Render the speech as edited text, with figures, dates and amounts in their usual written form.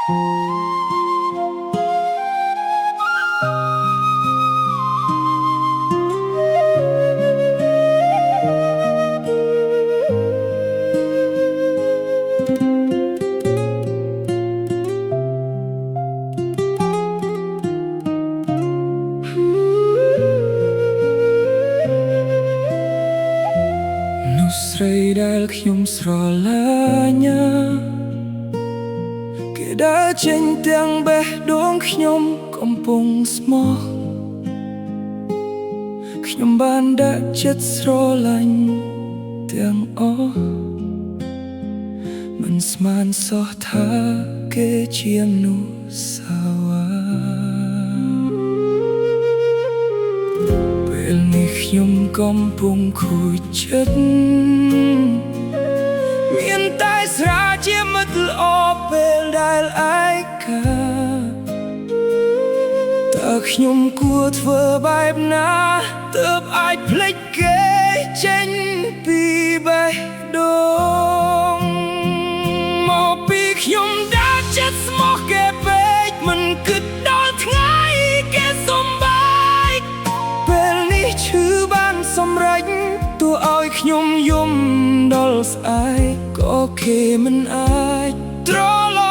ស្រីដែលខ្ញុំស្រឡាញ់គេដើរចេញទាំងបេះដូងខ្ញុំកំពុងស្មោះខ្ញុំបានដាក់ចិត្តស្រឡាញ់ទាំងអស់មិនស្មានសោះថាគេជាមនុស្សសាវាពេលនេះខ្ញុំកំពុងខូចចិត្តមានតែស្រាជាមិត្តល្អពេលដែលឯកាតើខ្ញុំគួរធ្វើបែបណាទើបអាចភ្លេចគេចេញពីបេះដូងមកពីខ្ញុំដាក់ចិត្តស្មោះគេពេកមិនគិតដល់ថ្ងៃគេសំបែកពេលនេះឈឺបានសម្រេចទោះឲ្យខ្ញុំយំដល់ស្អែកក៏គេមិនអាចត្រឡ